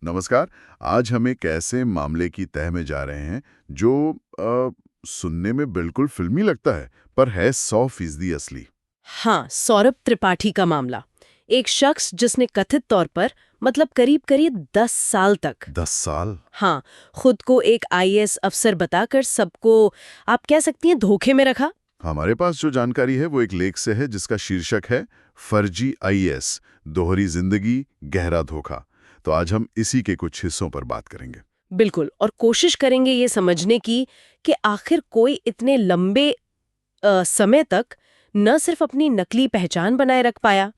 नमस्कार। आज हम एक ऐसे मामले की तह में जा रहे हैं जो सुनने में बिल्कुल फिल्मी लगता है, पर है 100% असली। हाँ, सौरभ त्रिपाठी का मामला। एक शख्स जिसने कथित तौर पर मतलब करीब करीब 10 साल तक 10 साल? हाँ, खुद को एक आईएएस अफसर बताकर सबको आप कह सकती हैं धोखे में रखा। हमारे पास जो जानकारी है वो एक लेख से है जिसका शीर्षक है फर्जी आईएएस, दोहरी जिंदगी, गहरा धोखा। तो आज हम इसी के कुछ हिस्सों पर बात करेंगे। बिल्कुल, और कोशिश करेंगे ये समझने की कि आखिर कोई इतने लंबे समय तक न सिर्फ अपनी नकली पहचान बनाए रख पाया,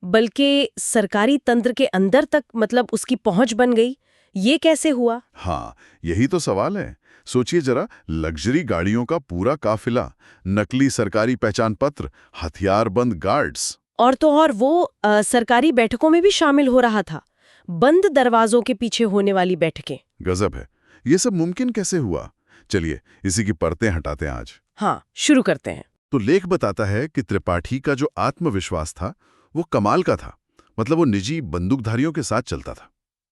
बल्कि सरकारी तंत्र के अंदर तक मतलब उसकी पहुंच बन गई। ये कैसे हुआ? हाँ, यही तो सवाल है। सोचिए जरा, लग्जरी गाड़ियों का पूरा काफिला, नकली सरकारी पहचान पत्र, हथियारबंद गार्ड्स। और तो और वो सरकारी बैठकों में भी शामिल हो रहा था, बंद दरवाजों के पीछे होने वाली बैठकें। गजब है। ये सब मुमकिन कैसे हुआ? चलिए इसी की परतें हटाते हैं आज। हाँ, शुरू करते हैं। तो लेख बताता है कि त्रिपाठी का जो आत्मविश्वास था वो कमाल का था। मतलब वो निजी बंदूकधारियों के साथ चलता था।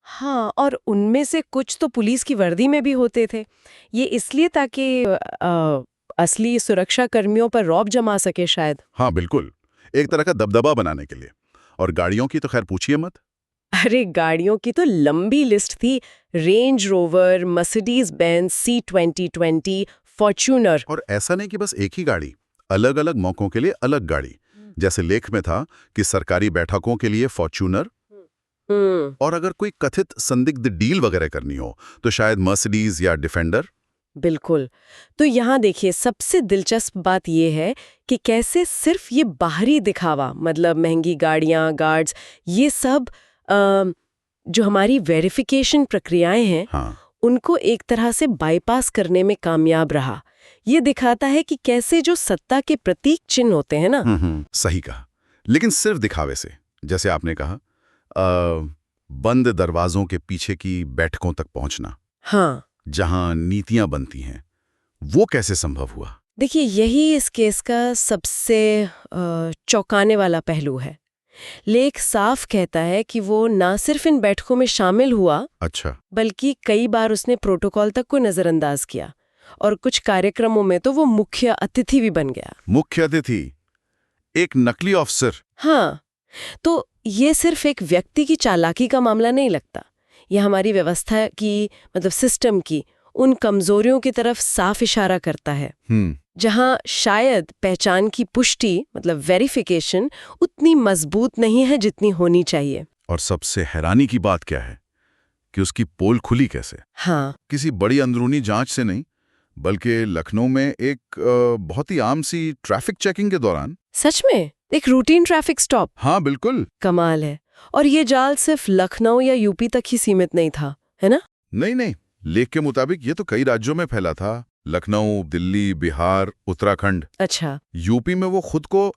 हाँ, और उनमें से कुछ तो पुलिस की वर्दी में भी होते थे। ये इसलिए ताकि असली सुरक्षा कर्मियों पर रौब जमा सके शायद। हाँ बिल्कुल, एक तरह का दबदबा बनाने के लिए। और गाड़ियों की तो खैर पूछिए मत। अरे गाड़ियों की तो लंबी लिस्ट थी। Range rover, Mercedes Benz, C2020, Fortuner. और ऐसा नहीं कि बस एक ही गाड़ी, अलग अलग मौकों के लिए अलग गाड़ी। जैसे लेख में था कि सरकारी बैठकों के लिए फॉर्च्यूनर, और अगर कोई कथित संदिग्ध डील वगैरह करनी हो तो शायद मर्सिडीज या डिफेंडर। बिल्कुल। तो यहाँ देखिए, सबसे दिलचस्प बात यह है कि कैसे सिर्फ ये बाहरी दिखावा, मतलब महंगी गाड़ियाँ, गार्ड्स, ये सब जो हमारी वेरिफिकेशन प्रक्रियाएं हैं, हाँ। उनको एक तरह से बाईपास करने में कामयाब रहा। ये दिखाता है कि कैसे जो सत्ता के प्रतीक चिन्ह होते हैं ना। सही कहा। लेकिन सिर्फ दिखावे से, जैसे आपने कहा, बंद दरवाजों के पीछे की बैठकों तक पहुंचना, हाँ, जहां नीतियां बनती हैं, वो कैसे संभव हुआ? देखिए यही इस केस का सबसे चौंकाने वाला पहलू है। लेख साफ कहता है कि वो ना सिर्फ इन बैठकों में शामिल हुआ, अच्छा। बल्कि कई बार उसने प्रोटोकॉल तक को नजरअंदाज किया, और कुछ कार्यक्रमों में तो वो मुख्य अतिथि भी बन गया। मुख्य अतिथि? एक नकली अफसर? हाँ, तो ये सिर्फ एक व्यक्ति की चालाकी का मामला नहीं लगता। यह हमारी व्यवस्था की, मतलब सिस्टम की, उन कमजोरियों की तरफ साफ इशारा करता है, जहां शायद पहचान की पुष्टि, मतलब वेरिफिकेशन, उतनी मजबूत नहीं है जितनी होनी चाहिए। और सबसे हैरानी की बात क्या है कि उसकी पोल खुली कैसे? हाँ, किसी बड़ी अंदरूनी जांच से नहीं, बल्कि लखनऊ में एक बहुत ही आम सी ट्रैफिक चेकिंग के दौरान। सच में एक रूटीन ट्रैफिक स्टॉप। हाँ बिल्कुल। कमाल है। और ये जाल सिर्फ लखनऊ या यूपी तक ही सीमित नहीं था, है ना? नहीं नहीं, लेख के मुताबिक ये तो कई राज्यों में फैला था। लखनऊ, दिल्ली, बिहार, उत्तराखंड। अच्छा। यूपी में वो खुद को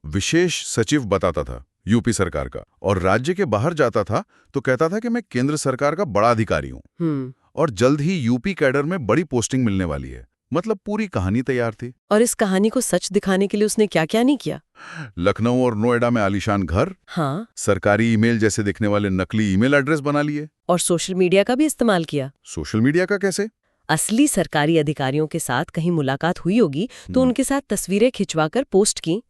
विशेष सचिव बताता था यूपी सरकार का, और राज्य के बाहर जाता था तो कहता था कि मैं केंद्र सरकार का बड़ा अधिकारी हूँ, और जल्द ही यूपी कैडर में बड़ी पोस्टिंग मिलने वाली है। मतलब पूरी कहानी तैयार थी। और इस कहानी को सच दिखाने के लिए उसने क्या क्या नहीं किया। लखनऊ और नोएडा में आलीशान घर, हाँ, सरकारी ईमेल जैसे दिखने वाले नकली ईमेल एड्रेस बना लिए। और सोशल मीडिया का भी इस्तेमाल किया। सोशल मीडिया का कैसे? असली सरकारी अधिकारियों के साथ कहीं मुलाकात हुई होगी तो उनके साथ तस्वीरें खिंचवाकर पोस्ट की,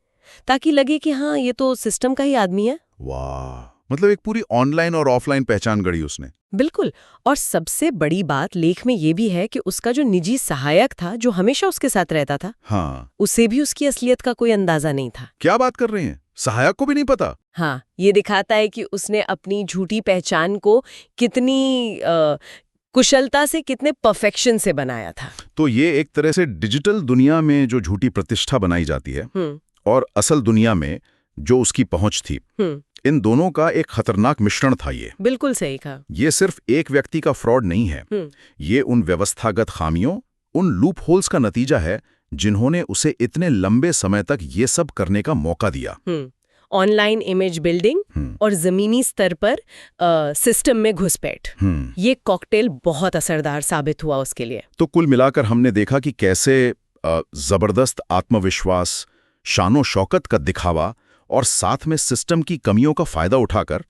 ताकि लगे कि हाँ, ये तो सिस्टम का ही आदमी है। वाह, मतलब एक पूरी ऑनलाइन और ऑफलाइन पहचान गढ़ी उसने। बिल्कुल। और सबसे बड़ी बात लेख में ये भी है कि उसका जो निजी सहायक था, जो हमेशा उसके साथ रहता था, हाँ, उसे भी उसकी असलियत का कोई अंदाजा नहीं था। क्या बात कर रहे हैं? सहायक को भी नहीं पता? हाँ, ये दिखाता है कि उसने अपनी झूठी पहचान को कितनी कुशलता से, कितने परफेक्शन से बनाया था। तो ये एक तरह से डिजिटल दुनिया में जो झूठी प्रतिष्ठा बनाई जाती है और असल दुनिया में जो उसकी पहुंच थी, इन दोनों का एक खतरनाक मिश्रण था ये। बिल्कुल सही कहा। ये सिर्फ एक व्यक्ति का फ्रॉड नहीं है, ये उन व्यवस्थागत खामियों, उन लूप होल्स का नतीजा है जिन्होंने उसे इतने लंबे समय तक ये सब करने का मौका दिया। ऑनलाइन इमेज बिल्डिंग और जमीनी स्तर पर सिस्टम में घुसपैठ, ये कॉकटेल बहुत असरदार साबित हुआ उसके लिए। तो कुल मिलाकर हमने देखा कि कैसे जबरदस्त आत्मविश्वास, शानो शौकत का दिखावा और साथ में सिस्टम की कमियों का फायदा उठाकर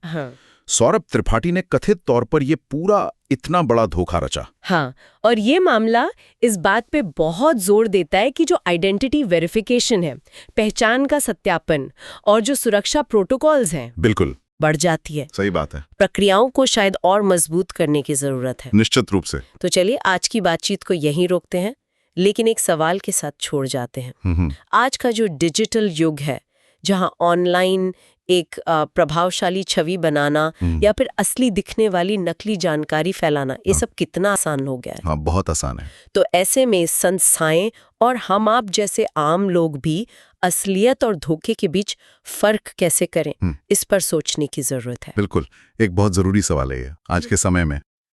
सौरभ त्रिपाठी ने कथित तौर पर ये पूरा इतना बड़ा धोखा रचा। हाँ, और ये मामला इस बात पे बहुत जोर देता है कि जो आइडेंटिटी वेरिफिकेशन है, पहचान का सत्यापन और जो सुरक्षा प्रोटोकॉल्स हैं, बिल्कुल बढ़ जाती है। सही बात है। प्रक्रियाओं को शायद और मजबूत करने की जरूरत है। निश्चित रूप से। तो चलिए आज की बातचीत को यहीं रोकते हैं, लेकिन एक सवाल के साथ छोड़ जाते हैं। आज का जो डिजिटल युग है, जहां ऑनलाइन एक प्रभावशाली छवि बनाना या फिर असली दिखने वाली नकली जानकारी फैलाना, ये सब कितना आसान हो गया है। हाँ, बहुत आसान है। तो ऐसे में संस्थाएं और हम आप जैसे आम लोग भी असलियत और धोखे के बीच फर्क कैसे करें, इस पर सोचने की जरूरत है। बिल्कुल, एक बहुत जरूरी सवाल है ये आज के समय में।